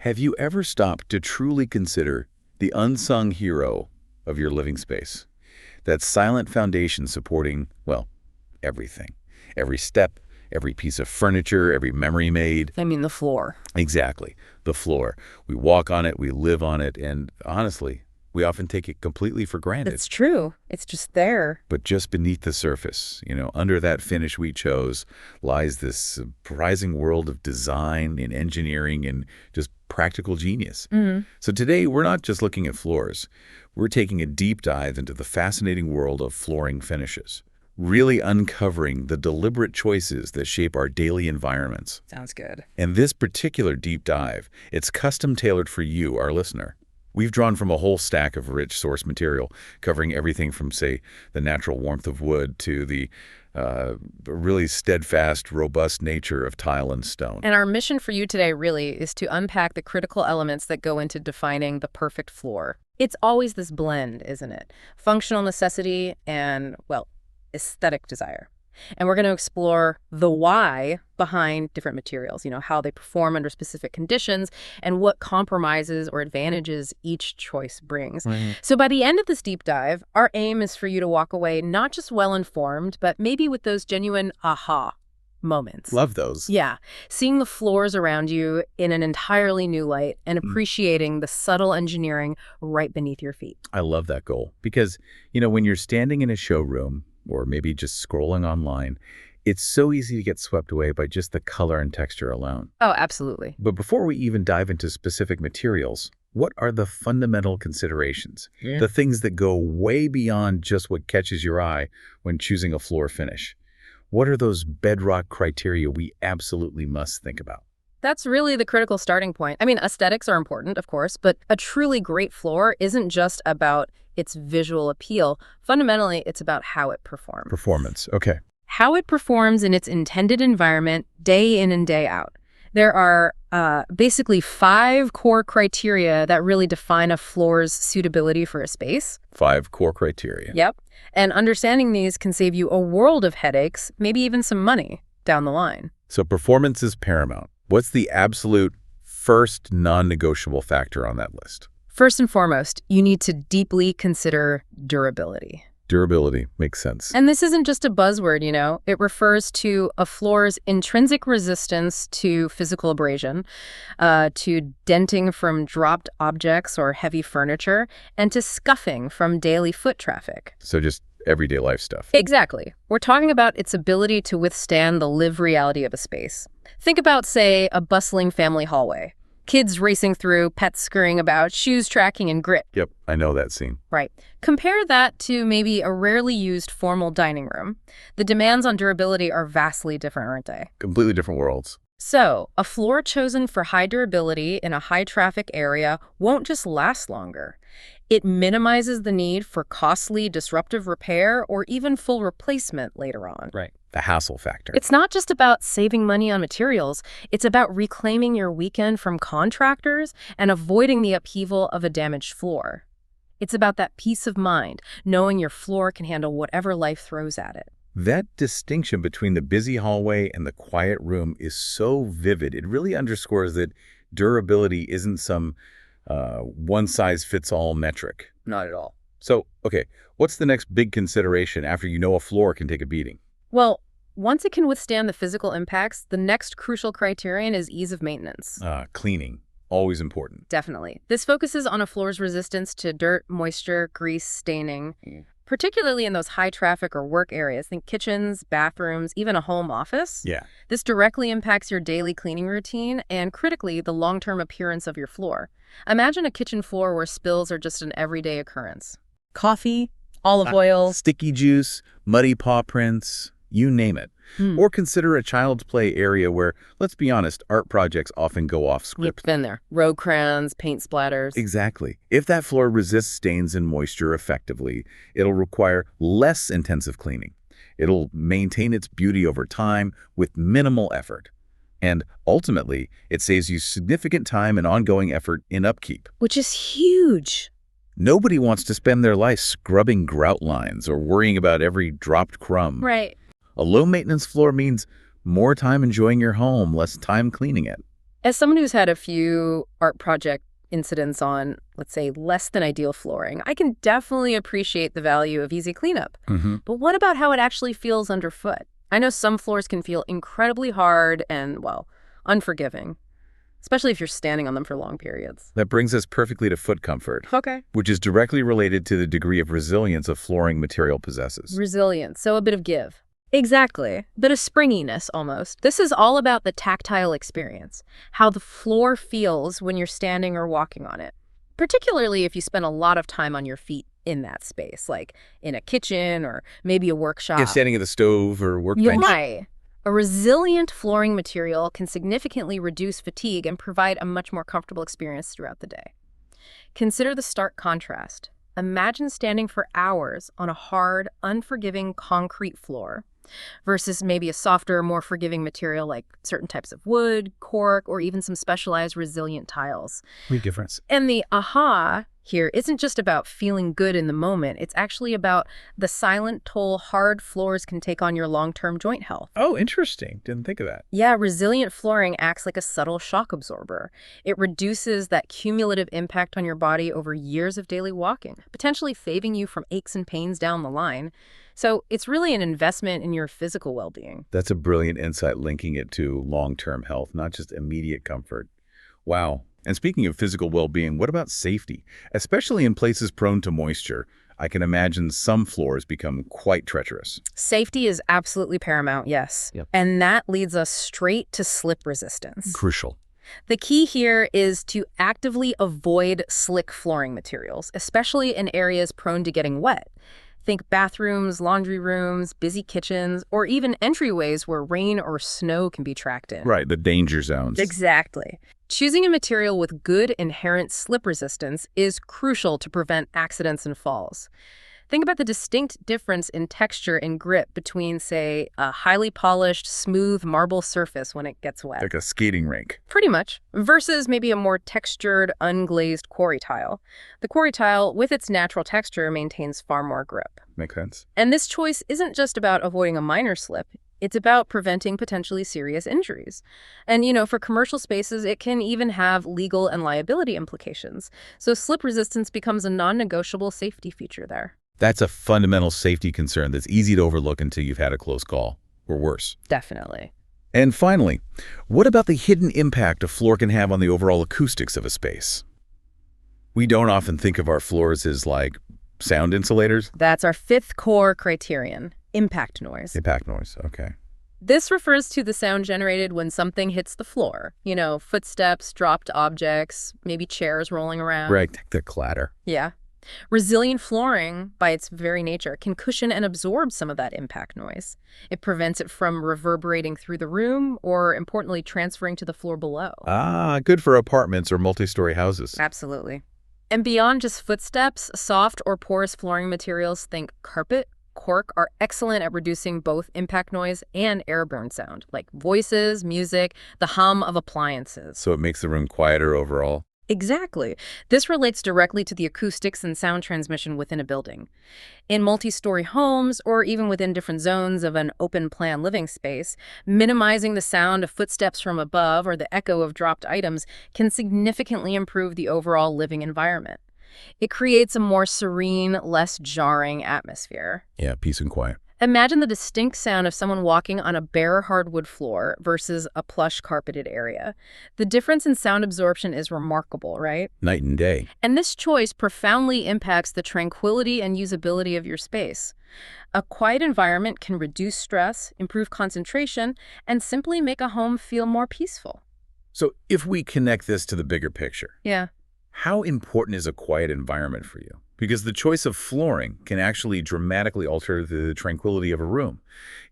Have you ever stopped to truly consider the unsung hero of your living space? That silent foundation supporting, well, everything. Every step, every piece of furniture, every memory made. I mean the floor. Exactly. The floor. We walk on it, we live on it, and honestly, we often take it completely for granted. It's true. It's just there. But just beneath the surface, under that finish we chose, lies this surprising world of design and engineering and just practical genius. So today, we're not just looking at floors. We're taking a deep dive into the fascinating world of flooring finishes, really uncovering the deliberate choices that shape our daily environments. Sounds good. And this particular deep dive, it's custom tailored for you, our listener. We've drawn from a whole stack of rich source material, covering everything from, say, the natural warmth of wood to the really steadfast, robust nature of tile and stone. And our mission for you today really is to unpack the critical elements that go into defining the perfect floor. It's always this blend, isn't it? Functional necessity and, well, aesthetic desire. And we're going to explore the why behind different materials, how they perform under specific conditions and what compromises or advantages each choice brings. So by the end of this deep dive, our aim is for you to walk away not just well-informed, but maybe with those genuine aha moments. Love those. Yeah. Seeing the floors around you in an entirely new light and appreciating the subtle engineering right beneath your feet. I love that goal because, when you're standing in a showroom, or maybe just scrolling online, it's so easy to get swept away by just the color and texture alone. Oh, absolutely. But before we even dive into specific materials, what are the fundamental considerations? The things that go way beyond just what catches your eye when choosing a floor finish? What are those bedrock criteria we absolutely must think about? That's really the critical starting point. I mean, aesthetics are important, of course, but a truly great floor isn't just about its visual appeal. Fundamentally, it's about how it performs. Performance, okay. How it performs in its intended environment day in and day out. There are basically 5 core criteria that really define a floor's suitability for a space. 5 core criteria. Yep. And understanding these can save you a world of headaches, maybe even some money down the line. So performance is paramount. What's the absolute first non-negotiable factor on that list? First and foremost, you need to deeply consider durability. Durability makes sense. And this isn't just a buzzword, It refers to a floor's intrinsic resistance to physical abrasion, to denting from dropped objects or heavy furniture, and to scuffing from daily foot traffic. So just everyday life stuff. Exactly. We're talking about its ability to withstand the lived reality of a space. Think about, say, a bustling family hallway. Kids racing through, pets scurrying about, shoes tracking in grit. Yep, I know that scene. Right. Compare that to maybe a rarely used formal dining room. The demands on durability are vastly different, aren't they? Completely different worlds. So, a floor chosen for high durability in a high-traffic area won't just last longer. It minimizes the need for costly, disruptive repair or even full replacement later on. Right. The hassle factor. It's not just about saving money on materials. It's about reclaiming your weekend from contractors and avoiding the upheaval of a damaged floor. It's about that peace of mind, knowing your floor can handle whatever life throws at it. That distinction between the busy hallway and the quiet room is so vivid. It really underscores that durability isn't some one-size-fits-all metric. Not at all. So, okay, what's the next big consideration after you know a floor can take a beating? Well, once it can withstand the physical impacts, the next crucial criterion is ease of maintenance. Cleaning, always important. Definitely. This focuses on a floor's resistance to dirt, moisture, grease, staining, particularly in those high-traffic or work areas. Think kitchens, bathrooms, even a home office. Yeah. This directly impacts your daily cleaning routine and, critically, the long-term appearance of your floor. Imagine a kitchen floor where spills are just an everyday occurrence. Coffee, olive oil. Sticky juice, muddy paw prints. You name it. Or consider a child's play area where, let's be honest, art projects often go off script. Yep, been there. Road crayons, paint splatters. Exactly. If that floor resists stains and moisture effectively, it'll require less intensive cleaning. It'll maintain its beauty over time with minimal effort. And ultimately, it saves you significant time and ongoing effort in upkeep. Which is huge. Nobody wants to spend their life scrubbing grout lines or worrying about every dropped crumb. Right. A low-maintenance floor means more time enjoying your home, less time cleaning it. As someone who's had a few art project incidents on, let's say, less than ideal flooring, I can definitely appreciate the value of easy cleanup. But what about how it actually feels underfoot? I know some floors can feel incredibly hard and, well, unforgiving, especially if you're standing on them for long periods. That brings us perfectly to foot comfort, Okay. which is directly related to the degree of resilience a flooring material possesses. Resilience, so a bit of give. Exactly. Bit of springiness, almost. This is all about the tactile experience, how the floor feels when you're standing or walking on it, particularly if you spend a lot of time on your feet in that space, like in a kitchen or maybe a workshop. Yeah, standing at the stove or workbench. Right. A resilient flooring material can significantly reduce fatigue and provide a much more comfortable experience throughout the day. Consider the stark contrast. Imagine standing for hours on a hard, unforgiving concrete floor versus maybe a softer, more forgiving material like certain types of wood, cork, or even some specialized resilient tiles. Big difference. And the aha here isn't just about feeling good in the moment. It's actually about the silent toll hard floors can take on your long-term joint health. Oh, interesting. Didn't think of that. Yeah, resilient flooring acts like a subtle shock absorber. It reduces that cumulative impact on your body over years of daily walking, potentially saving you from aches and pains down the line. So it's really an investment in your physical well-being. That's a brilliant insight linking it to long-term health, not just immediate comfort. Wow. And speaking of physical well-being, what about safety? Especially in places prone to moisture, I can imagine some floors become quite treacherous. Safety is absolutely paramount, yes. Yep. And that leads us straight to slip resistance. Crucial. The key here is to actively avoid slick flooring materials, especially in areas prone to getting wet. Think bathrooms, laundry rooms, busy kitchens, or even entryways where rain or snow can be tracked in. Right, the danger zones. Exactly. Choosing a material with good inherent slip resistance is crucial to prevent accidents and falls. Think about the distinct difference in texture and grip between, say, a highly polished, smooth marble surface when it gets wet. Like a skating rink. Pretty much. Versus maybe a more textured, unglazed quarry tile. The quarry tile, with its natural texture, maintains far more grip. Makes sense. And this choice isn't just about avoiding a minor slip. It's about preventing potentially serious injuries. And, for commercial spaces, it can even have legal and liability implications. So slip resistance becomes a non-negotiable safety feature there. That's a fundamental safety concern that's easy to overlook until you've had a close call, or worse. Definitely. And finally, what about the hidden impact a floor can have on the overall acoustics of a space? We don't often think of our floors as like sound insulators. That's our fifth core criterion, impact noise. Impact noise, okay. This refers to the sound generated when something hits the floor. Footsteps, dropped objects, maybe chairs rolling around. Right, the clatter. Yeah. Resilient flooring, by its very nature, can cushion and absorb some of that impact noise. It prevents it from reverberating through the room or, importantly, transferring to the floor below. Ah, good for apartments or multi-story houses. Absolutely. And beyond just footsteps, soft or porous flooring materials, think carpet, cork, are excellent at reducing both impact noise and airborne sound, like voices, music, the hum of appliances. So it makes the room quieter overall. Exactly. This relates directly to the acoustics and sound transmission within a building. In multi-story homes, or even within different zones of an open-plan living space, minimizing the sound of footsteps from above or the echo of dropped items can significantly improve the overall living environment. It creates a more serene, less jarring atmosphere. Yeah, peace and quiet. Imagine the distinct sound of someone walking on a bare hardwood floor versus a plush carpeted area. The difference in sound absorption is remarkable, right? Night and day. And this choice profoundly impacts the tranquility and usability of your space. A quiet environment can reduce stress, improve concentration, and simply make a home feel more peaceful. So if we connect this to the bigger picture, Yeah. how important is a quiet environment for you? Because the choice of flooring can actually dramatically alter the tranquility of a room.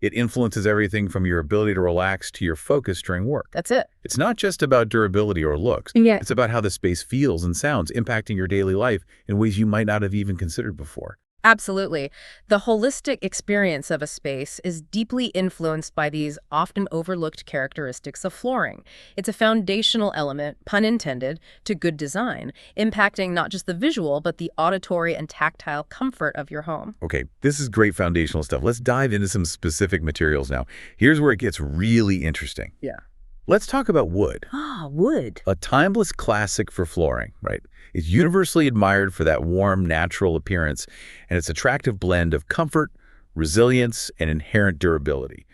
It influences everything from your ability to relax to your focus during work. That's it. It's not just about durability or looks. Yeah. It's about how the space feels and sounds, impacting your daily life in ways you might not have even considered before. Absolutely. The holistic experience of a space is deeply influenced by these often overlooked characteristics of flooring. It's a foundational element, pun intended, to good design, impacting not just the visual, but the auditory and tactile comfort of your home. Okay, this is great foundational stuff. Let's dive into some specific materials now. Here's where it gets really interesting. Yeah. Let's talk about wood. Ah, wood. A timeless classic for flooring, right? It's universally admired for that warm, natural appearance and its attractive blend of comfort, resilience, and inherent durability.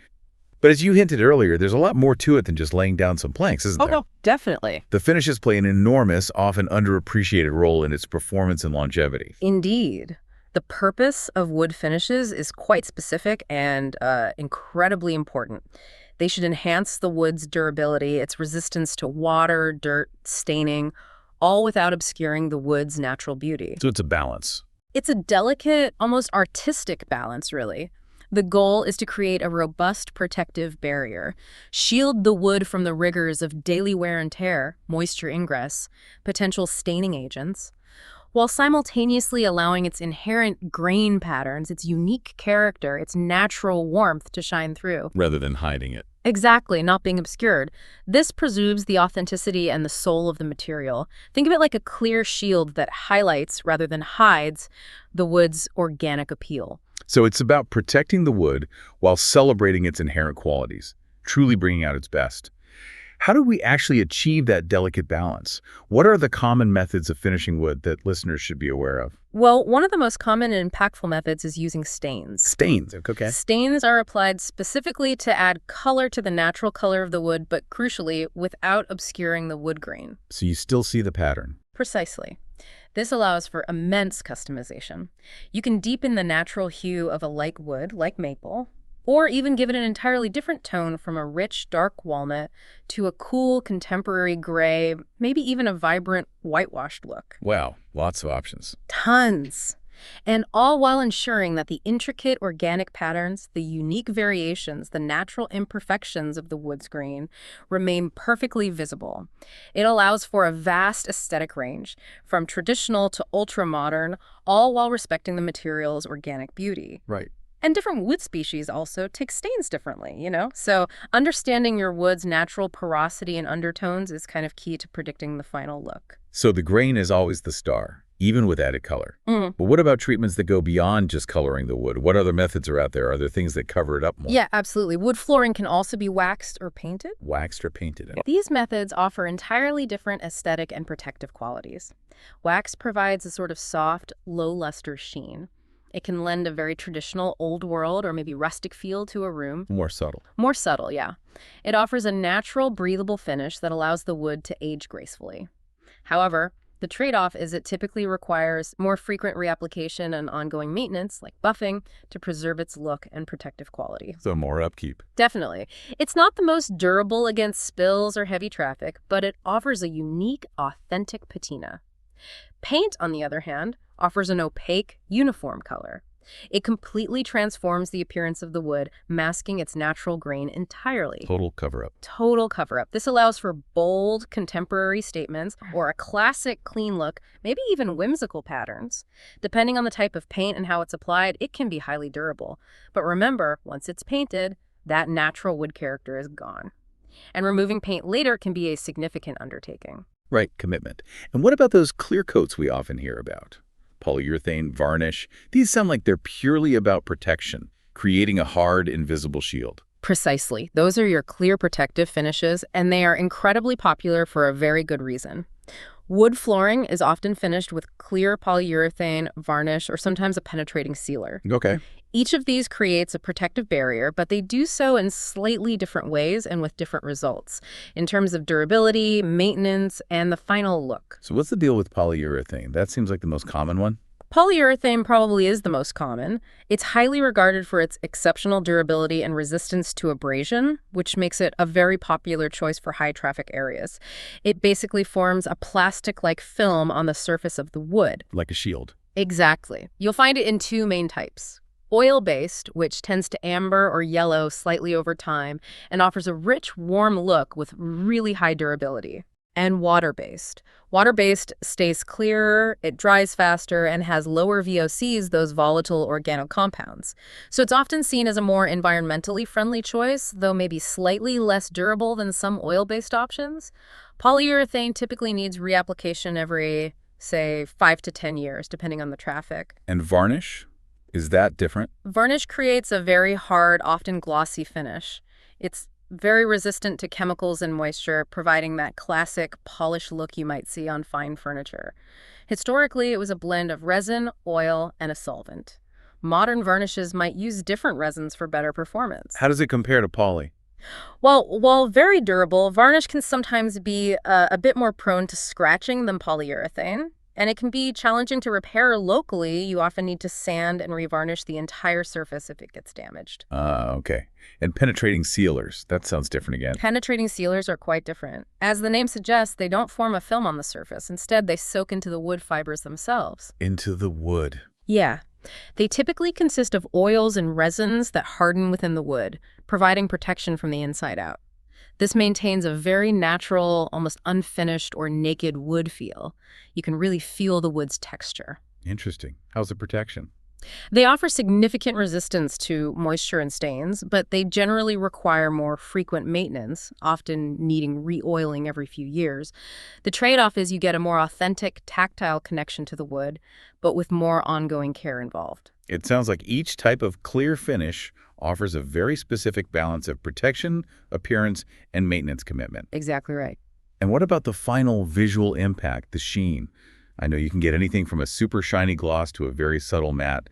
But as you hinted earlier, there's a lot more to it than just laying down some planks, isn't there? No, definitely. The finishes play an enormous, often underappreciated role in its performance and longevity. Indeed. The purpose of wood finishes is quite specific and incredibly important. They should enhance the wood's durability, its resistance to water, dirt, staining, all without obscuring the wood's natural beauty. So it's a balance. It's a delicate, almost artistic balance, really. The goal is to create a robust protective barrier, shield the wood from the rigors of daily wear and tear, moisture ingress, potential staining agents, while simultaneously allowing its inherent grain patterns, its unique character, its natural warmth to shine through. Rather than hiding it. Exactly, not being obscured. This preserves the authenticity and the soul of the material. Think of it like a clear shield that highlights, rather than hides, the wood's organic appeal. So it's about protecting the wood while celebrating its inherent qualities, truly bringing out its best. How do we actually achieve that delicate balance? What are the common methods of finishing wood that listeners should be aware of? Well, one of the most common and impactful methods is using stains. Stains, okay. Stains are applied specifically to add color to the natural color of the wood, but crucially, without obscuring the wood grain. So you still see the pattern. Precisely. This allows for immense customization. You can deepen the natural hue of a light wood, like maple, or even give it an entirely different tone from a rich, dark walnut to a cool, contemporary gray, maybe even a vibrant, whitewashed look. Wow, lots of options. Tons. And all while ensuring that the intricate organic patterns, the unique variations, the natural imperfections of the wood's grain remain perfectly visible. It allows for a vast aesthetic range, from traditional to ultra-modern, all while respecting the material's organic beauty. Right. And different wood species also take stains differently, So understanding your wood's natural porosity and undertones is kind of key to predicting the final look. So the grain is always the star, even with added color. But what about treatments that go beyond just coloring the wood? What other methods are out there? Are there things that cover it up more? Yeah, absolutely. Wood flooring can also be waxed or painted. Waxed or painted? These methods offer entirely different aesthetic and protective qualities. Wax provides a sort of soft, low-luster sheen. It can lend a very traditional, old-world or maybe rustic feel to a room. More subtle. More subtle, yeah. It offers a natural, breathable finish that allows the wood to age gracefully. However, the trade-off is it typically requires more frequent reapplication and ongoing maintenance, like buffing, to preserve its look and protective quality. So more upkeep. Definitely. It's not the most durable against spills or heavy traffic, but it offers a unique, authentic patina. Paint, on the other hand, offers an opaque, uniform color. It completely transforms the appearance of the wood, masking its natural grain entirely. Total cover-up. Total cover-up. This allows for bold, contemporary statements or a classic, clean look, maybe even whimsical patterns. Depending on the type of paint and how it's applied, it can be highly durable. But remember, once it's painted, that natural wood character is gone. And removing paint later can be a significant undertaking. Right, commitment. And what about those clear coats we often hear about? Polyurethane, varnish. These sound like they're purely about protection, creating a hard, invisible shield. Precisely. Those are your clear protective finishes, and they are incredibly popular for a very good reason. Wood flooring is often finished with clear polyurethane, varnish, or sometimes a penetrating sealer. Okay. Each of these creates a protective barrier, but they do so in slightly different ways and with different results in terms of durability, maintenance, and the final look. So what's the deal with polyurethane? That seems like the most common one. Polyurethane probably is the most common. It's highly regarded for its exceptional durability and resistance to abrasion, which makes it a very popular choice for high-traffic areas. It basically forms a plastic-like film on the surface of the wood. Like a shield. Exactly. You'll find it in two main types. Oil-based, which tends to amber or yellow slightly over time and offers a rich, warm look with really high durability. And water-based. Water-based stays clearer, it dries faster, and has lower VOCs, those volatile organic compounds. So it's often seen as a more environmentally friendly choice, though maybe slightly less durable than some oil-based options. Polyurethane typically needs reapplication every, say, 5 to 10 years, depending on the traffic. And varnish? Is that different? Varnish creates a very hard, often glossy finish. It's very resistant to chemicals and moisture, providing that classic polished look you might see on fine furniture. Historically, it was a blend of resin, oil, and a solvent. Modern varnishes might use different resins for better performance. How does it compare to poly? Well, while very durable, varnish can sometimes be a bit more prone to scratching than polyurethane, and it can be challenging to repair locally. You often need to sand and revarnish the entire surface if it gets damaged. Okay. And penetrating sealers, that sounds different again. Penetrating sealers are quite different. As the name suggests, they don't form a film on the surface. Instead, they soak into the wood fibers themselves. Into the wood. Yeah. They typically consist of oils and resins that harden within the wood, providing protection from the inside out. This maintains a very natural, almost unfinished or naked wood feel. You can really feel the wood's texture. Interesting. How's the protection? They offer significant resistance to moisture and stains, but they generally require more frequent maintenance, often needing re-oiling every few years. The trade-off is you get a more authentic, tactile connection to the wood, but with more ongoing care involved. It sounds like each type of clear finish offers a very specific balance of protection, appearance, and maintenance commitment. Exactly right. And what about the final visual impact, the sheen? I know you can get anything from a super shiny gloss to a very subtle matte.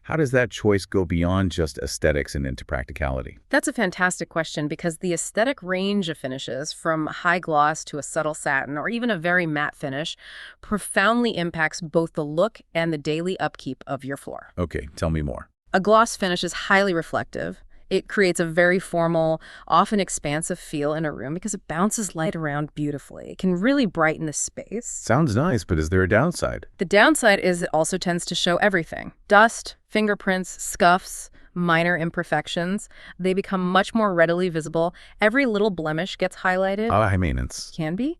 How does that choice go beyond just aesthetics and into practicality? That's a fantastic question because the aesthetic range of finishes, from high gloss to a subtle satin or even a very matte finish, profoundly impacts both the look and the daily upkeep of your floor. Okay, tell me more. A gloss finish is highly reflective. It creates a very formal, often expansive feel in a room because it bounces light around beautifully. It can really brighten the space. Sounds nice, but is there a downside? The downside is it also tends to show everything. Dust, fingerprints, scuffs, minor imperfections. They become much more readily visible. Every little blemish gets highlighted. High maintenance. Can be.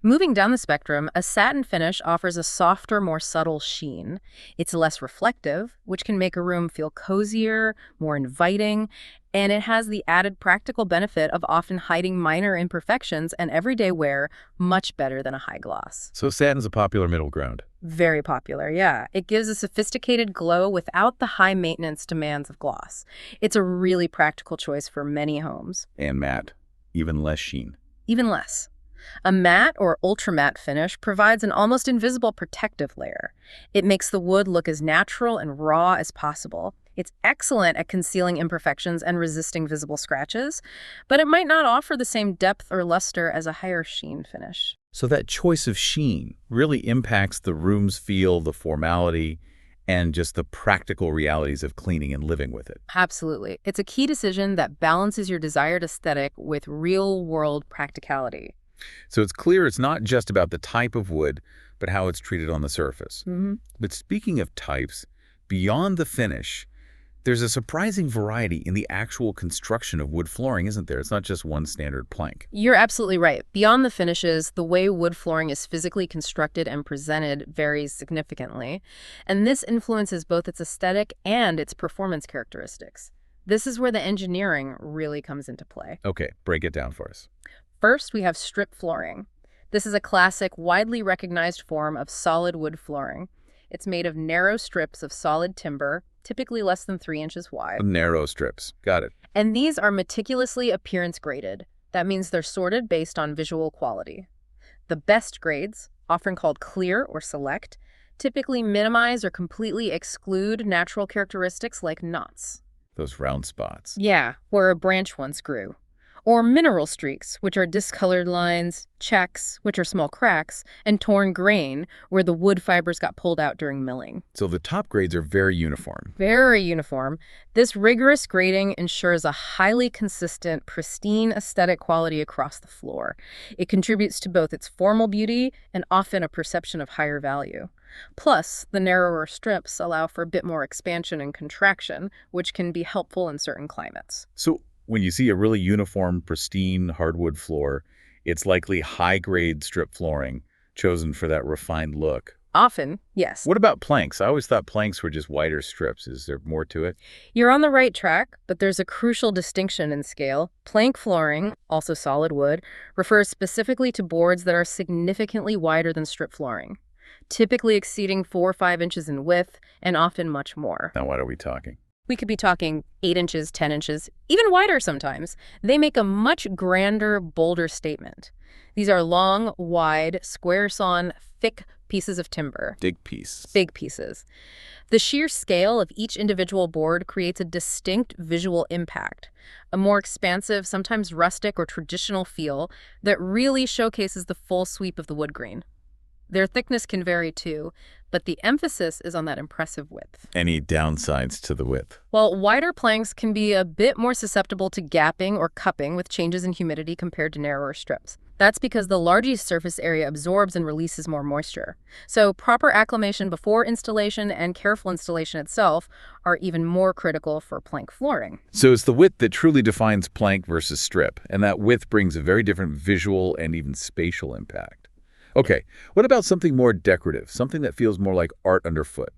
Moving down the spectrum, a satin finish offers a softer, more subtle sheen. It's less reflective, which can make a room feel cozier, more inviting, and it has the added practical benefit of often hiding minor imperfections and everyday wear much better than a high gloss. So satin's a popular middle ground. Very popular, yeah. It gives a sophisticated glow without the high maintenance demands of gloss. It's a really practical choice for many homes. And matte, even less sheen. Even less. A matte or ultra matte finish provides an almost invisible protective layer. It makes the wood look as natural and raw as possible. It's excellent at concealing imperfections and resisting visible scratches, but it might not offer the same depth or luster as a higher sheen finish. So that choice of sheen really impacts the room's feel, the formality, and just the practical realities of cleaning and living with it. Absolutely. It's a key decision that balances your desired aesthetic with real-world practicality. So it's clear it's not just about the type of wood, but how it's treated on the surface. But speaking of types, beyond the finish, there's a surprising variety in the actual construction of wood flooring, isn't there? It's not just one standard plank. You're absolutely right. Beyond the finishes, the way wood flooring is physically constructed and presented varies significantly, and this influences both its aesthetic and its performance characteristics. This is where the engineering really comes into play. Okay, break it down for us. First, we have strip flooring. This is a classic, widely recognized form of solid wood flooring. It's made of narrow strips of solid timber, typically less than 3 inches wide. Narrow strips. Got it. And these are meticulously appearance graded. That means they're sorted based on visual quality. The best grades, often called clear or select, typically minimize or completely exclude natural characteristics like knots. Those round spots. Yeah, where a branch once grew. Or mineral streaks, which are discolored lines, checks, which are small cracks, and torn grain, where the wood fibers got pulled out during milling. So the top grades are very uniform. Very uniform. This rigorous grading ensures a highly consistent, pristine aesthetic quality across the floor. It contributes to both its formal beauty and often a perception of higher value. Plus, the narrower strips allow for a bit more expansion and contraction, which can be helpful in certain climates. So when you see a really uniform, pristine hardwood floor, it's likely high-grade strip flooring chosen for that refined look. Often, yes. What about planks? I always thought planks were just wider strips. Is there more to it? You're on the right track, but there's a crucial distinction in scale. Plank flooring, also solid wood, refers specifically to boards that are significantly wider than strip flooring, typically exceeding 4 or 5 inches in width and often much more. Now, what are we talking? We could be talking 8 inches, 10 inches, even wider sometimes. They make a much grander, bolder statement. These are long, wide, square-sawn, thick pieces of timber. Big piece. Big pieces. The sheer scale of each individual board creates a distinct visual impact, a more expansive, sometimes rustic or traditional feel that really showcases the full sweep of the wood grain. Their thickness can vary too, but the emphasis is on that impressive width. Any downsides to the width? Well, wider planks can be a bit more susceptible to gapping or cupping with changes in humidity compared to narrower strips. That's because the larger surface area absorbs and releases more moisture. So proper acclimation before installation and careful installation itself are even more critical for plank flooring. So it's the width that truly defines plank versus strip, and that width brings a very different visual and even spatial impact. Okay, what about something more decorative, something that feels more like art underfoot?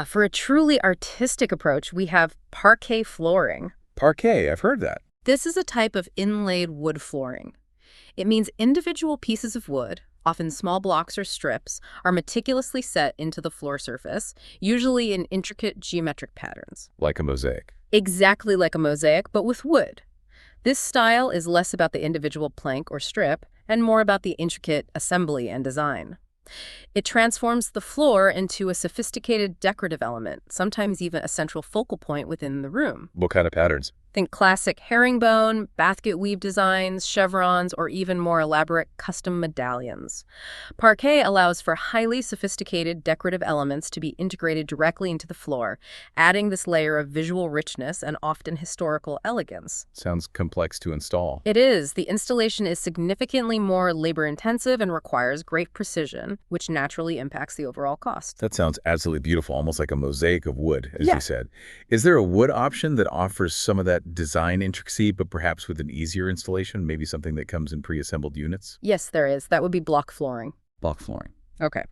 For a truly artistic approach, we have parquet flooring. Parquet, I've heard that. This is a type of inlaid wood flooring. It means individual pieces of wood, often small blocks or strips, are meticulously set into the floor surface, usually in intricate geometric patterns. Like a mosaic. Exactly like a mosaic, but with wood. This style is less about the individual plank or strip and more about the intricate assembly and design. It transforms the floor into a sophisticated decorative element, sometimes even a central focal point within the room. What kind of patterns? Think classic herringbone, basket weave designs, chevrons, or even more elaborate custom medallions. Parquet allows for highly sophisticated decorative elements to be integrated directly into the floor, adding this layer of visual richness and often historical elegance. Sounds complex to install. It is. The installation is significantly more labor-intensive and requires great precision, which naturally impacts the overall cost. That sounds absolutely beautiful, almost like a mosaic of wood, as Yeah. you said. Is there a wood option that offers some of that design intricacy, but perhaps with an easier installation, maybe something that comes in pre-assembled units? Yes, there is. That would be block flooring. Block flooring. Okay.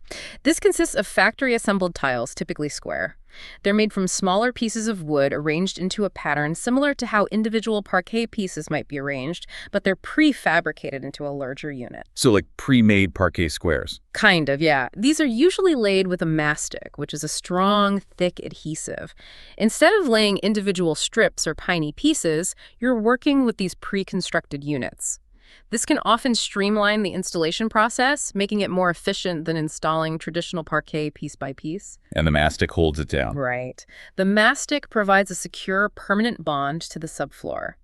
This consists of factory-assembled tiles, typically square. They're made from smaller pieces of wood arranged into a pattern similar to how individual parquet pieces might be arranged, but they're prefabricated into a larger unit. So like pre-made parquet squares. Kind of, yeah. These are usually laid with a mastic, which is a strong, thick adhesive. Instead of laying individual strips or tiny pieces, you're working with these pre-constructed units. This can often streamline the installation process, making it more efficient than installing traditional parquet piece by piece. And the mastic holds it down. Right. The mastic provides a secure, permanent bond to the subfloor.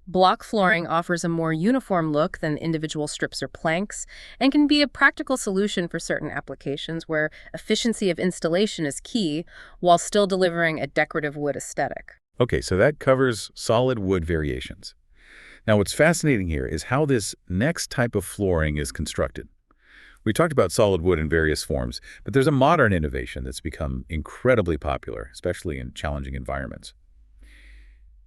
Block flooring offers a more uniform look than individual strips or planks and can be a practical solution for certain applications where efficiency of installation is key while still delivering a decorative wood aesthetic. Okay, so that covers solid wood variations. Now, what's fascinating here is how this next type of flooring is constructed. We talked about solid wood in various forms, but there's a modern innovation that's become incredibly popular, especially in challenging environments.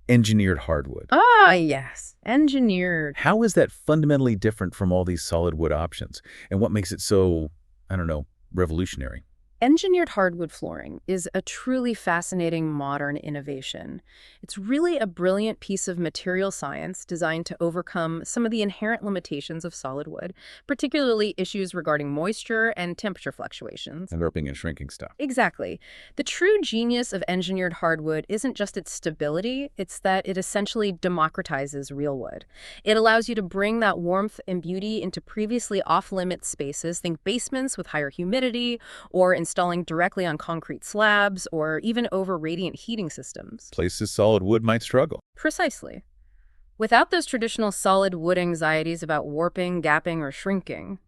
Engineered hardwood. Ah, yes. Engineered. How is that fundamentally different from all these solid wood options? And what makes it so, I don't know, revolutionary? Engineered hardwood flooring is a truly fascinating modern innovation. It's really a brilliant piece of material science designed to overcome some of the inherent limitations of solid wood, particularly issues regarding moisture and temperature fluctuations. And ripping and shrinking stuff. Exactly. The true genius of engineered hardwood isn't just its stability, it's that it essentially democratizes real wood. It allows you to bring that warmth and beauty into previously off-limit spaces, think basements with higher humidity, or installing directly on concrete slabs, or even over radiant heating systems. Places solid wood might struggle. Precisely. Without those traditional solid wood anxieties about warping, gapping, or shrinking.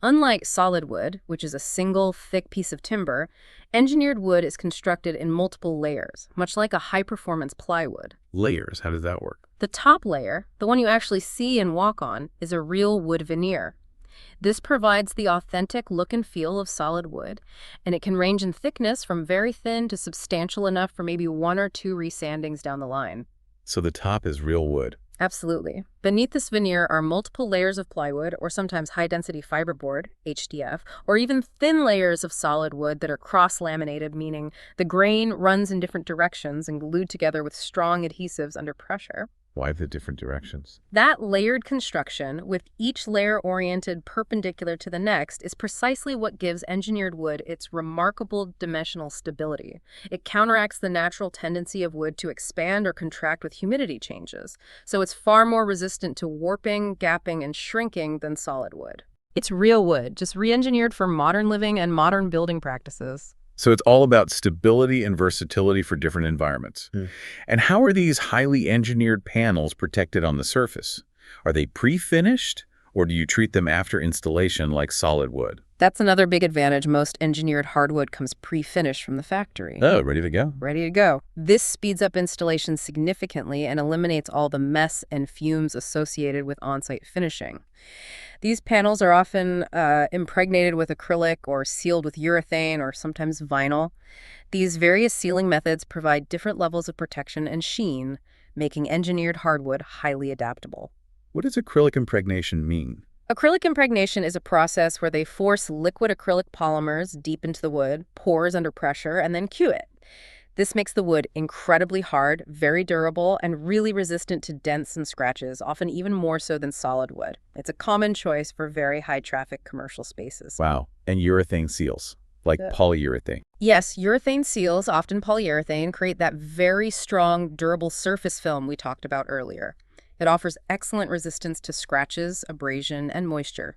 Unlike solid wood, which is a single, thick piece of timber, engineered wood is constructed in multiple layers, much like a high-performance plywood. Layers, how does that work? The top layer, the one you actually see and walk on, is a real wood veneer. This provides the authentic look and feel of solid wood, and it can range in thickness from very thin to substantial enough for maybe 1 or 2 resandings down the line. So the top is real wood. Absolutely. Beneath this veneer are multiple layers of plywood, or sometimes high-density fiberboard, HDF, or even thin layers of solid wood that are cross-laminated, meaning the grain runs in different directions and glued together with strong adhesives under pressure. Why the different directions? That layered construction, with each layer oriented perpendicular to the next, is precisely what gives engineered wood its remarkable dimensional stability. It counteracts the natural tendency of wood to expand or contract with humidity changes, so it's far more resistant to warping, gapping, and shrinking than solid wood. It's real wood, just re-engineered for modern living and modern building practices. So it's all about stability and versatility for different environments. And how are these highly engineered panels protected on the surface? Are they pre-finished, or do you treat them after installation like solid wood? That's another big advantage. Most engineered hardwood comes pre-finished from the factory. Oh, ready to go. Ready to go. This speeds up installation significantly and eliminates all the mess and fumes associated with on-site finishing. These panels are often impregnated with acrylic or sealed with urethane or sometimes vinyl. These various sealing methods provide different levels of protection and sheen, making engineered hardwood highly adaptable. What does acrylic impregnation mean? Acrylic impregnation is a process where they force liquid acrylic polymers deep into the wood, pores under pressure, and then cue it. This makes the wood incredibly hard, very durable, and really resistant to dents and scratches, often even more so than solid wood. It's a common choice for very high-traffic commercial spaces. Wow. And urethane seals, like polyurethane. Yes, urethane seals, often polyurethane, create that very strong, durable surface film we talked about earlier. It offers excellent resistance to scratches, abrasion, and moisture.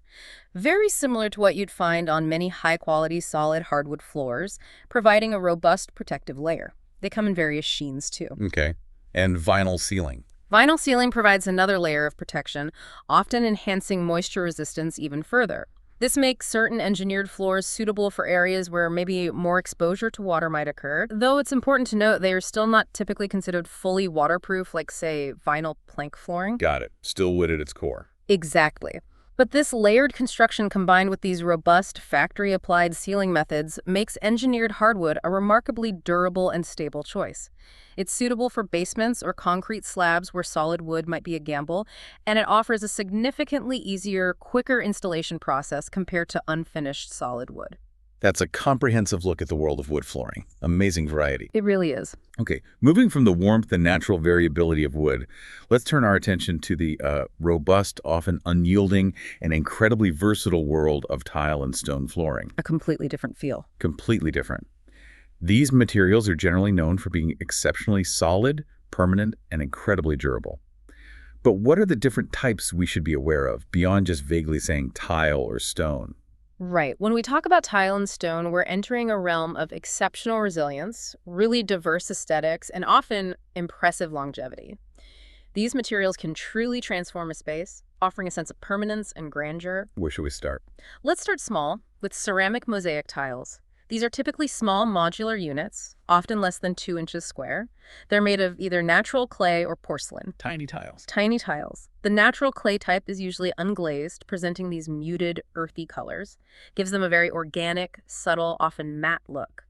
Very similar to what you'd find on many high-quality solid hardwood floors, providing a robust protective layer. They come in various sheens, too. Okay. And vinyl sealing. Vinyl sealing provides another layer of protection, often enhancing moisture resistance even further. This makes certain engineered floors suitable for areas where maybe more exposure to water might occur, though it's important to note they are still not typically considered fully waterproof like, say, vinyl plank flooring. Got it. Still wood at its core. Exactly. But this layered construction combined with these robust factory-applied sealing methods makes engineered hardwood a remarkably durable and stable choice. It's suitable for basements or concrete slabs where solid wood might be a gamble, and it offers a significantly easier, quicker installation process compared to unfinished solid wood. That's a comprehensive look at the world of wood flooring. Amazing variety. It really is. Okay, moving from the warmth and natural variability of wood, let's turn our attention to the robust, often unyielding, and incredibly versatile world of tile and stone flooring. A completely different feel. Completely different. These materials are generally known for being exceptionally solid, permanent, and incredibly durable. But what are the different types we should be aware of, beyond just vaguely saying tile or stone? Right. When we talk about tile and stone, we're entering a realm of exceptional resilience, really diverse aesthetics, and often impressive longevity. These materials can truly transform a space, offering a sense of permanence and grandeur. Where should we start? Let's start small with ceramic mosaic tiles. These are typically small modular units, often less than 2 inches square. They're made of either natural clay or porcelain. Tiny tiles. Tiny tiles. The natural clay type is usually unglazed, presenting these muted, earthy colors. Gives them a very organic, subtle, often matte look.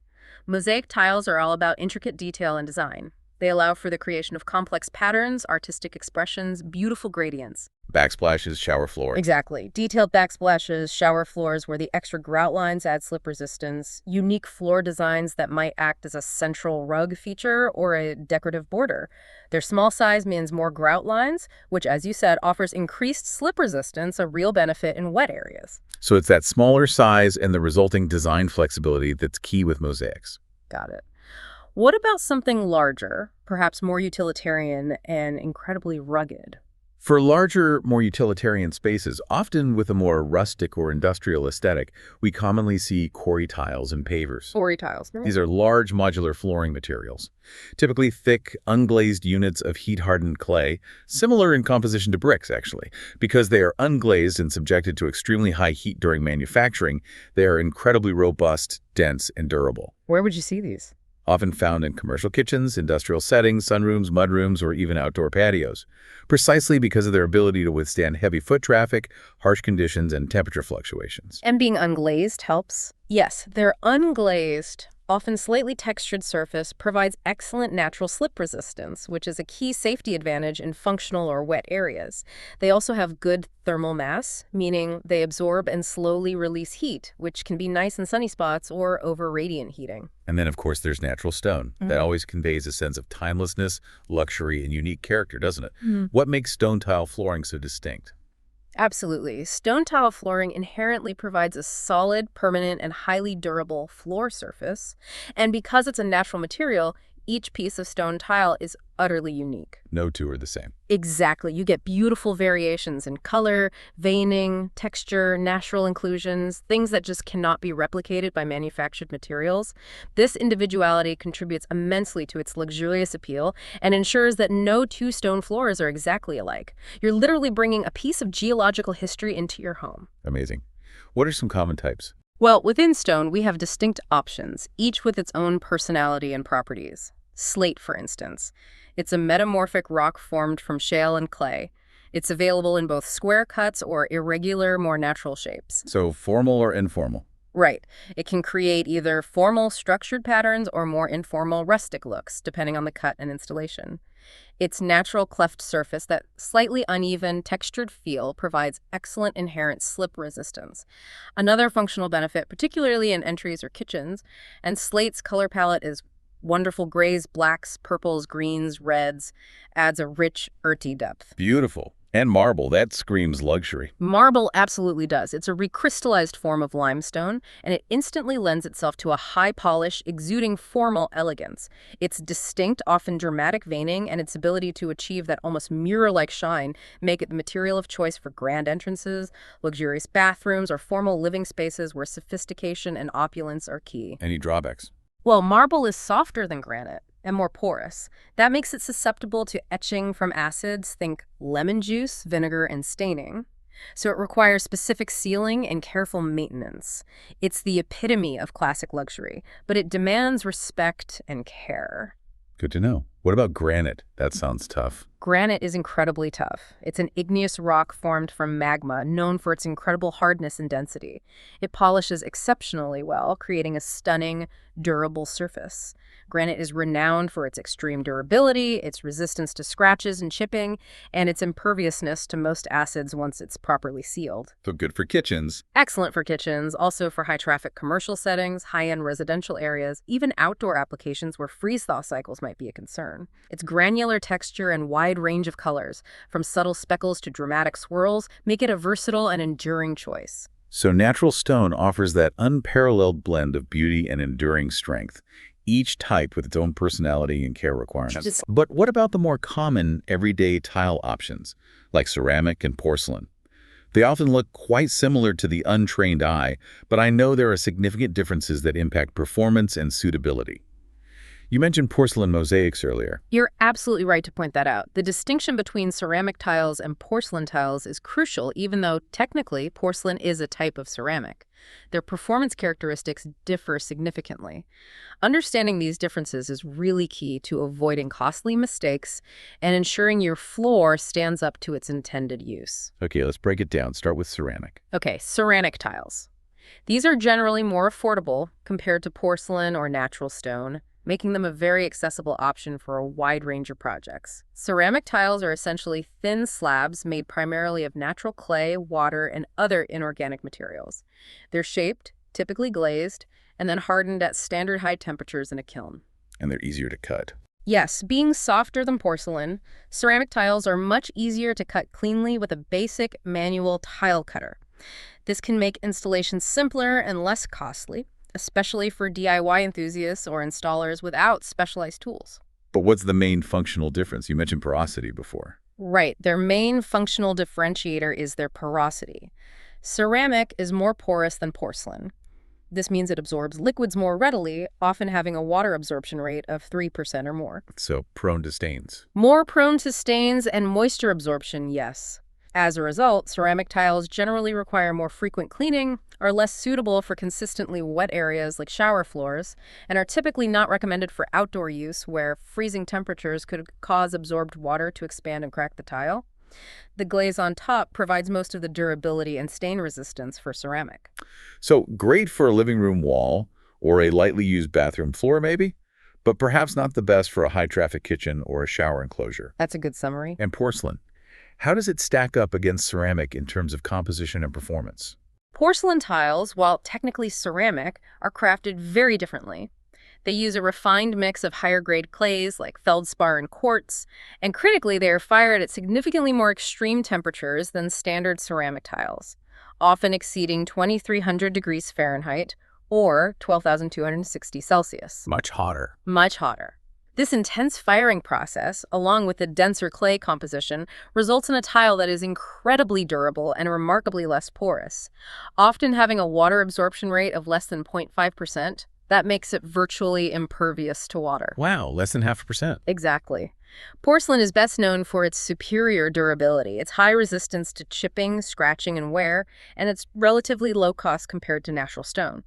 Mosaic tiles are all about intricate detail and design. They allow for the creation of complex patterns, artistic expressions, beautiful gradients. Backsplashes, shower floors. Exactly. Detailed backsplashes, shower floors where the extra grout lines add slip resistance, unique floor designs that might act as a central rug feature or a decorative border. Their small size means more grout lines, which, as you said, offers increased slip resistance, a real benefit in wet areas. So it's that smaller size and the resulting design flexibility that's key with mosaics. Got it. What about something larger, perhaps more utilitarian and incredibly rugged? For larger, more utilitarian spaces, often with a more rustic or industrial aesthetic, we commonly see quarry tiles and pavers. Quarry tiles. These are large modular flooring materials, typically thick, unglazed units of heat-hardened clay, similar in composition to bricks, actually. Because they are unglazed and subjected to extremely high heat during manufacturing, they are incredibly robust, dense, and durable. Where would you see these? Often found in commercial kitchens, industrial settings, sunrooms, mudrooms, or even outdoor patios, precisely because of their ability to withstand heavy foot traffic, harsh conditions, and temperature fluctuations. And being unglazed helps. Yes, they're unglazed, often slightly textured surface provides excellent natural slip resistance, which is a key safety advantage in functional or wet areas. They also have good thermal mass, meaning they absorb and slowly release heat, which can be nice in sunny spots or over radiant heating. And then, of course, there's natural stone. That always conveys a sense of timelessness, luxury, and unique character, doesn't it? What makes stone tile flooring so distinct? Absolutely. Stone tile flooring inherently provides a solid, permanent, and highly durable floor surface. And because it's a natural material, each piece of stone tile is utterly unique. No two are the same. Exactly. You get beautiful variations in color, veining, texture, natural inclusions, things that just cannot be replicated by manufactured materials. This individuality contributes immensely to its luxurious appeal and ensures that no two stone floors are exactly alike. You're literally bringing a piece of geological history into your home. Amazing. What are some common types? Well, within stone, we have distinct options, each with its own personality and properties. Slate, for instance. It's a metamorphic rock formed from shale and clay. It's available in both square cuts or irregular, more natural shapes. So formal or informal? Right. It can create either formal, structured patterns or more informal, rustic looks, depending on the cut and installation. Its natural cleft surface, that slightly uneven, textured feel, provides excellent inherent slip resistance. Another functional benefit, particularly in entries or kitchens, and slate's color palette is wonderful grays, blacks, purples, greens, reds, adds a rich, earthy depth. Beautiful. And marble, that screams luxury. Marble absolutely does. It's a recrystallized form of limestone, and it instantly lends itself to a high polish, exuding formal elegance. Its distinct, often dramatic veining and its ability to achieve that almost mirror-like shine make it the material of choice for grand entrances, luxurious bathrooms, or formal living spaces where sophistication and opulence are key. Any drawbacks? Well, marble is softer than granite and more porous. That makes it susceptible to etching from acids, think lemon juice, vinegar, and staining. So it requires specific sealing and careful maintenance. It's the epitome of classic luxury, but it demands respect and care. Good to know. What about granite? That sounds tough. Granite is incredibly tough. It's an igneous rock formed from magma, known for its incredible hardness and density. It polishes exceptionally well, creating a stunning, durable surface. Granite is renowned for its extreme durability, its resistance to scratches and chipping, and its imperviousness to most acids once it's properly sealed. So good for kitchens. Excellent for kitchens, also for high-traffic commercial settings, high-end residential areas, even outdoor applications where freeze-thaw cycles might be a concern. Its granular texture and wide range of colors, from subtle speckles to dramatic swirls, make it a versatile and enduring choice. So natural stone offers that unparalleled blend of beauty and enduring strength, each type with its own personality and care requirements. But what about the more common everyday tile options, like ceramic and porcelain? They often look quite similar to the untrained eye, but I know there are significant differences that impact performance and suitability. You mentioned porcelain mosaics earlier. You're absolutely right to point that out. The distinction between ceramic tiles and porcelain tiles is crucial, even though technically porcelain is a type of ceramic. Their performance characteristics differ significantly. Understanding these differences is really key to avoiding costly mistakes and ensuring your floor stands up to its intended use. Okay, let's break it down. Start with ceramic. Okay, ceramic tiles. These are generally more affordable compared to porcelain or natural stone, making them a very accessible option for a wide range of projects. Ceramic tiles are essentially thin slabs made primarily of natural clay, water, and other inorganic materials. They're shaped, typically glazed, and then hardened at standard high temperatures in a kiln. And they're easier to cut. Yes, being softer than porcelain, ceramic tiles are much easier to cut cleanly with a basic manual tile cutter. This can make installations simpler and less costly, especially for DIY enthusiasts or installers without specialized tools. But what's the main functional difference? You mentioned porosity before. Right. Their main functional differentiator is their porosity. Ceramic is more porous than porcelain. This means it absorbs liquids more readily, often having a water absorption rate of 3% or more. So prone to stains. More prone to stains and moisture absorption, yes. As a result, ceramic tiles generally require more frequent cleaning, are less suitable for consistently wet areas like shower floors, and are typically not recommended for outdoor use where freezing temperatures could cause absorbed water to expand and crack the tile. The glaze on top provides most of the durability and stain resistance for ceramic. So great for a living room wall Or a lightly used bathroom floor, maybe? But perhaps not the best for a high-traffic kitchen or a shower enclosure. That's a good summary. And porcelain. How does it stack up against ceramic in terms of composition and performance? Porcelain tiles, while technically ceramic, are crafted very differently. They use a refined mix of higher-grade clays like feldspar and quartz, and critically, they are fired at significantly more extreme temperatures than standard ceramic tiles, often exceeding 2,300 degrees Fahrenheit or 12,260 Celsius. Much hotter. Much hotter. This intense firing process, along with the denser clay composition, results in a tile that is incredibly durable and remarkably less porous, often having a water absorption rate of less than 0.5%. That makes it virtually impervious to water. Wow, less than 0.5%. Exactly. Porcelain is best known for its superior durability, its high resistance to chipping, scratching, and wear, and its relatively low cost compared to natural stone.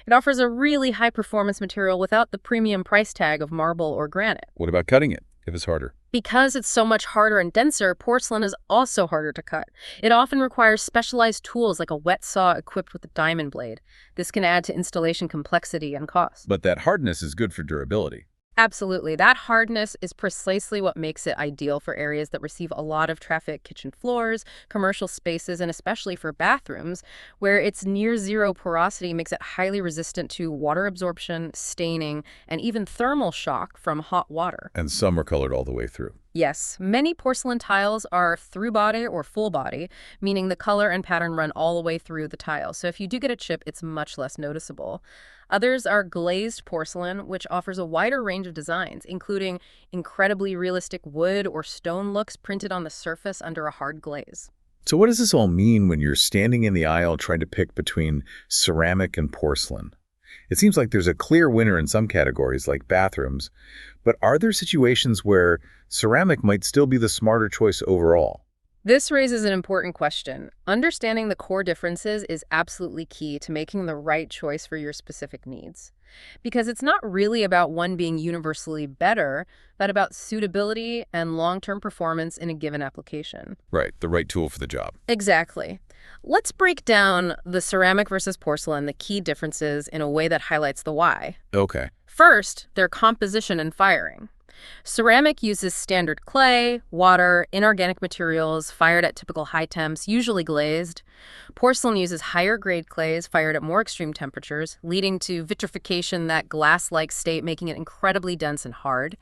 It offers a really high-performance material without the premium price tag of marble or granite. What about cutting it, if it's harder? Because it's so much harder and denser, porcelain is also harder to cut. It often requires specialized tools like a wet saw equipped with a diamond blade. This can add to installation complexity and cost. But that hardness is good for durability. Absolutely. That hardness is precisely what makes it ideal for areas that receive a lot of traffic, kitchen floors, commercial spaces, and especially for bathrooms, where its near-zero porosity makes it highly resistant to water absorption, staining, and even thermal shock from hot water. And some are colored all the way through. Yes, many porcelain tiles are through body or full body, meaning the color and pattern run all the way through the tile. So if you do get a chip, it's much less noticeable. Others are glazed porcelain, which offers a wider range of designs, including incredibly realistic wood or stone looks printed on the surface under a hard glaze. So what does this all mean when you're standing in the aisle trying to pick between ceramic and porcelain? It seems like there's a clear winner in some categories, like bathrooms, but are there situations where ceramic might still be the smarter choice overall? This raises an important question. Understanding the core differences is absolutely key to making the right choice for your specific needs. Because it's not really about one being universally better, but about suitability and long-term performance in a given application. Right, the right tool for the job. Exactly. Let's break down the ceramic versus porcelain, the key differences, in a way that highlights the why. Okay. First, their composition and firing. Ceramic uses standard clay, water, inorganic materials fired at typical high temps, usually glazed. Porcelain uses higher grade clays fired at more extreme temperatures, leading to vitrification, that glass-like state, making it incredibly dense and hard.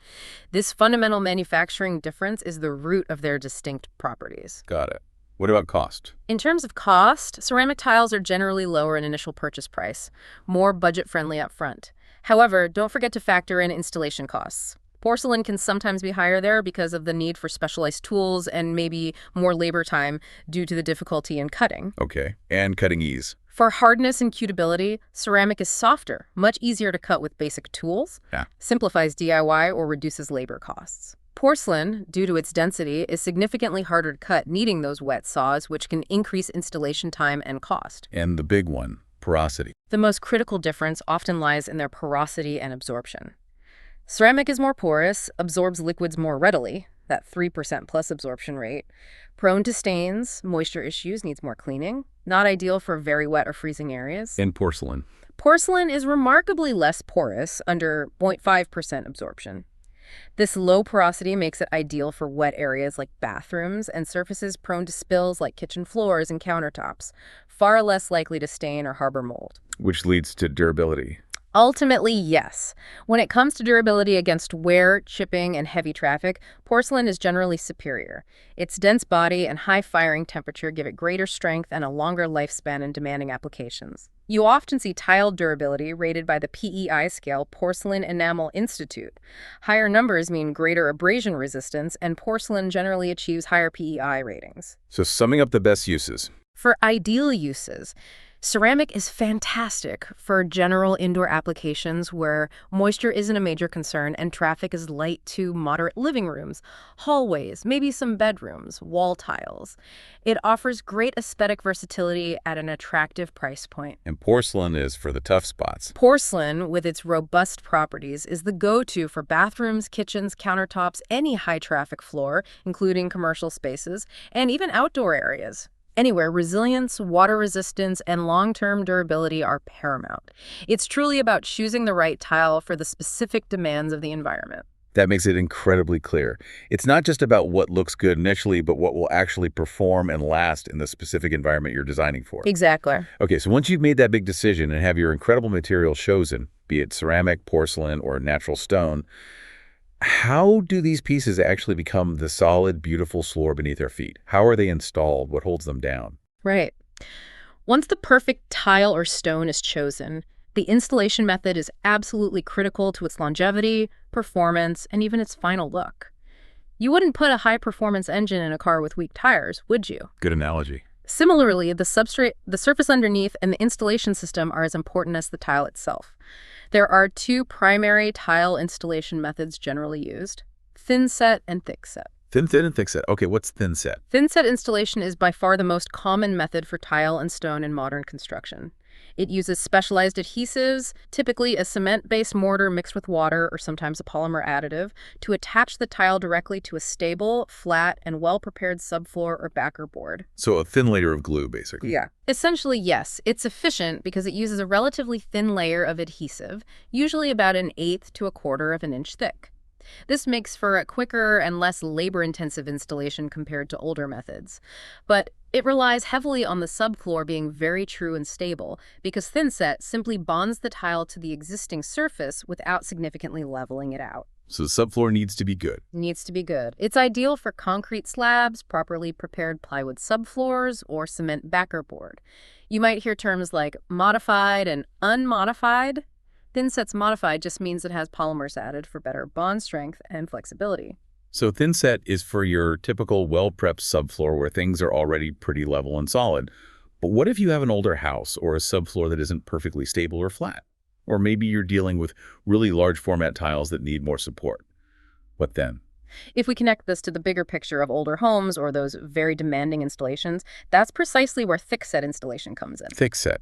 This fundamental manufacturing difference is the root of their distinct properties. Got it. What about cost? In terms of cost, ceramic tiles are generally lower in initial purchase price, more budget-friendly up front. However, don't forget to factor in installation costs. Porcelain can sometimes be higher there because of the need for specialized tools and maybe more labor time due to the difficulty in cutting. Okay. And cutting ease. For hardness and cutability, ceramic is softer, much easier to cut with basic tools, simplifies DIY, or reduces labor costs. Porcelain, due to its density, is significantly harder to cut, needing those wet saws, which can increase installation time and cost. And the big one, porosity. The most critical difference often lies in their porosity and absorption. Ceramic is more porous, absorbs liquids more readily, that 3% plus absorption rate. Prone to stains, moisture issues, needs more cleaning. Not ideal for very wet or freezing areas. And porcelain. Porcelain is remarkably less porous, under 0.5% absorption. This low porosity makes it ideal for wet areas like bathrooms and surfaces prone to spills like kitchen floors and countertops, far less likely to stain or harbor mold. Which leads to durability. Ultimately, yes. When it comes to durability against wear, chipping, and heavy traffic, porcelain is generally superior. Its dense body and high firing temperature give it greater strength and a longer lifespan in demanding applications. You often see tile durability rated by the PEI scale, Porcelain Enamel Institute. Higher numbers mean greater abrasion resistance, and porcelain generally achieves higher PEI ratings. So summing up the best uses. For ideal uses, ceramic is fantastic for general indoor applications where moisture isn't a major concern and traffic is light to moderate living rooms, hallways, maybe some bedrooms, wall tiles. It offers great aesthetic versatility at an attractive price point. And porcelain is for the tough spots. Porcelain, with its robust properties, is the go-to for bathrooms, kitchens, countertops, any high-traffic floor, including commercial spaces, and even outdoor areas. Anywhere, resilience, water resistance, and long-term durability are paramount. It's truly about choosing the right tile for the specific demands of the environment. That makes it incredibly clear. It's not just about what looks good initially, but what will actually perform and last in the specific environment you're designing for. Exactly. Okay, so once you've made that big decision and have your incredible material chosen, be it ceramic, porcelain, or natural stone, how do these pieces actually become the solid, beautiful floor beneath our feet? How are they installed? What holds them down? Right. Once the perfect tile or stone is chosen, the installation method is absolutely critical to its longevity, performance, and even its final look. You wouldn't put a high-performance engine in a car with weak tires, would you? Good analogy. Similarly, the substrate, the surface underneath, and the installation system are as important as the tile itself. There are two primary tile installation methods generally used: thinset and thickset. Thinset and thickset. Okay, what's thinset? Thinset installation is by far the most common method for tile and stone in modern construction. It uses specialized adhesives, typically a cement-based mortar mixed with water or sometimes a polymer additive, to attach the tile directly to a stable, flat, and well-prepared subfloor or backer board. So a thin layer of glue, basically. Yeah. Essentially, yes. It's efficient because it uses a relatively thin layer of adhesive, usually about 1/8 to 1/4 of an inch thick. This makes for a quicker and less labor-intensive installation compared to older methods. But it relies heavily on the subfloor being very true and stable, because thinset simply bonds the tile to the existing surface without significantly leveling it out. So the subfloor needs to be good. Needs to be good. It's ideal for concrete slabs, properly prepared plywood subfloors, or cement backer board. You might hear terms like modified and unmodified. Thinset's modified just means it has polymers added for better bond strength and flexibility. So thinset is for your typical well-prepped subfloor where things are already pretty level and solid. But what if you have an older house or a subfloor that isn't perfectly stable or flat? Or maybe you're dealing with really large format tiles that need more support. What then? If we connect this to the bigger picture of older homes or those very demanding installations, that's precisely where thickset installation comes in. Thickset.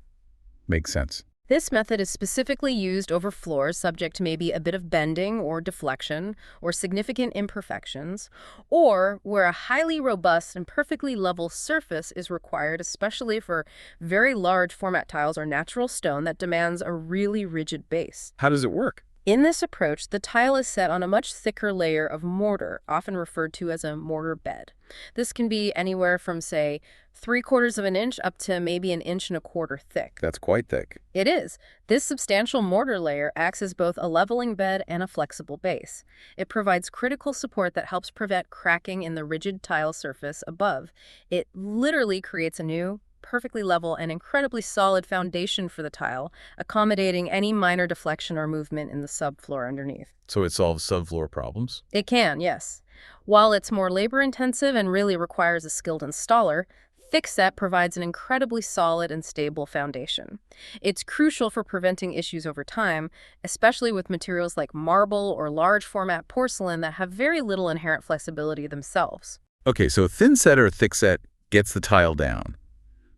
Makes sense. This method is specifically used over floors subject to maybe a bit of bending or deflection or significant imperfections, or where a highly robust and perfectly level surface is required, especially for very large format tiles or natural stone that demands a really rigid base. How does it work? In this approach, the tile is set on a much thicker layer of mortar, often referred to as a mortar bed. This can be anywhere from, say, 3/4 of an inch up to maybe 1.25 inches thick. That's quite thick. It is. This substantial mortar layer acts as both a leveling bed and a flexible base. It provides critical support that helps prevent cracking in the rigid tile surface above. It literally creates a new, perfectly level, and incredibly solid foundation for the tile, accommodating any minor deflection or movement in the subfloor underneath. So it solves subfloor problems? It can, yes. While it's more labor-intensive and really requires a skilled installer, thickset provides an incredibly solid and stable foundation. It's crucial for preventing issues over time, especially with materials like marble or large format porcelain that have very little inherent flexibility themselves. Okay, so thinset or thickset gets the tile down.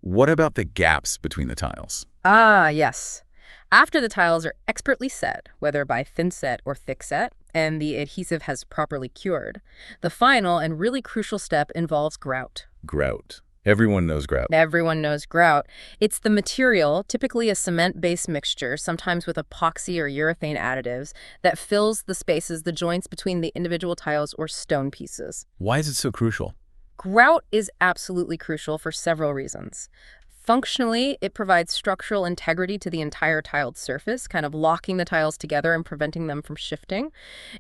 What about the gaps between the tiles? Ah, yes. After the tiles are expertly set, whether by thinset or thickset, and the adhesive has properly cured, the final and really crucial step involves grout. Grout. Everyone knows grout. Everyone knows grout. It's the material, typically a cement-based mixture, sometimes with epoxy or urethane additives, that fills the spaces, the joints between the individual tiles or stone pieces. Why is it so crucial? Grout is absolutely crucial for several reasons. Functionally, it provides structural integrity to the entire tiled surface, kind of locking the tiles together and preventing them from shifting.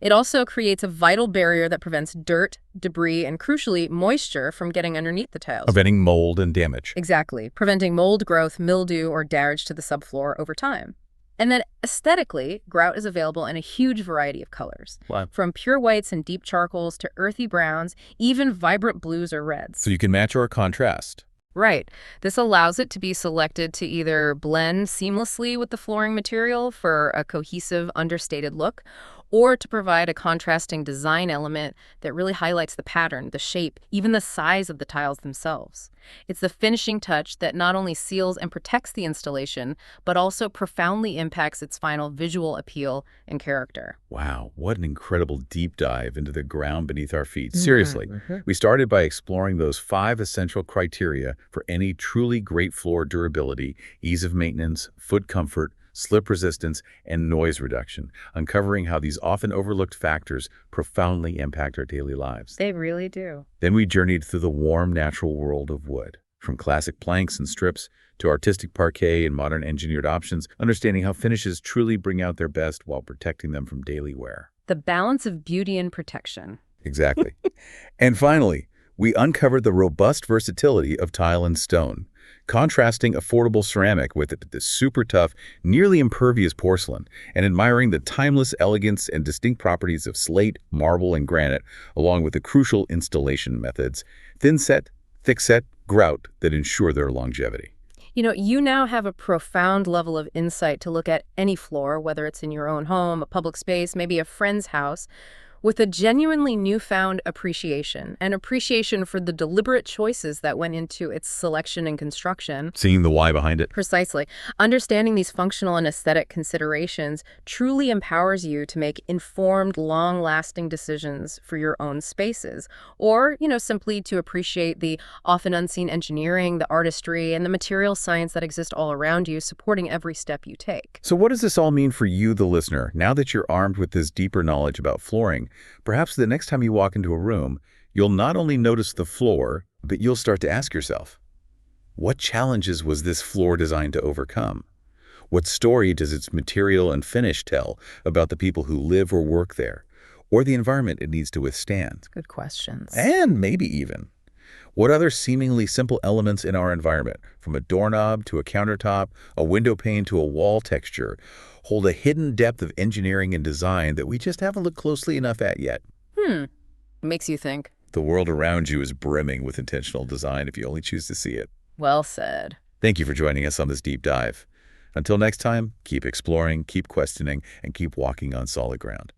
It also creates a vital barrier that prevents dirt, debris, and crucially, moisture from getting underneath the tiles. Preventing mold and damage. Exactly, preventing mold growth, mildew, or damage to the subfloor over time. And then aesthetically, grout is available in a huge variety of colors. Wow. From pure whites and deep charcoals to earthy browns, even vibrant blues or reds. So you can match or contrast. Right. This allows it to be selected to either blend seamlessly with the flooring material for a cohesive, understated look, or to provide a contrasting design element that really highlights the pattern, the shape, even the size of the tiles themselves. It's the finishing touch that not only seals and protects the installation, but also profoundly impacts its final visual appeal and character. Wow, what an incredible deep dive into the ground beneath our feet. Seriously, we started by exploring those 5 essential criteria for any truly great floor: durability, ease of maintenance, foot comfort, slip resistance, and noise reduction, uncovering how these often overlooked factors profoundly impact our daily lives. They really do. Then we journeyed through the warm, natural world of wood, from classic planks and strips to artistic parquet and modern engineered options, understanding how finishes truly bring out their best while protecting them from daily wear. The balance of beauty and protection. Exactly. And finally, we uncovered the robust versatility of tile and stone, contrasting affordable ceramic with the super tough, nearly impervious porcelain, and admiring the timeless elegance and distinct properties of slate, marble, and granite, along with the crucial installation methods: thinset, thickset, grout, that ensure their longevity. You now have a profound level of insight to look at any floor, whether it's in your own home, a public space, maybe a friend's house, with a genuinely newfound appreciation for the deliberate choices that went into its selection and construction. Seeing the why behind it. Precisely. Understanding these functional and aesthetic considerations truly empowers you to make informed, long-lasting decisions for your own spaces, or, simply to appreciate the often unseen engineering, the artistry, and the material science that exist all around you, supporting every step you take. So what does this all mean for you, the listener, now that you're armed with this deeper knowledge about flooring? Perhaps the next time you walk into a room, you'll not only notice the floor, but you'll start to ask yourself, what challenges was this floor designed to overcome? What story does its material and finish tell about the people who live or work there, or the environment it needs to withstand? Good questions. And maybe even, what other seemingly simple elements in our environment, from a doorknob to a countertop, a window pane to a wall texture, hold a hidden depth of engineering and design that we just haven't looked closely enough at yet? Makes you think. The world around you is brimming with intentional design if you only choose to see it. Well said. Thank you for joining us on this deep dive. Until next time, keep exploring, keep questioning, and keep walking on solid ground.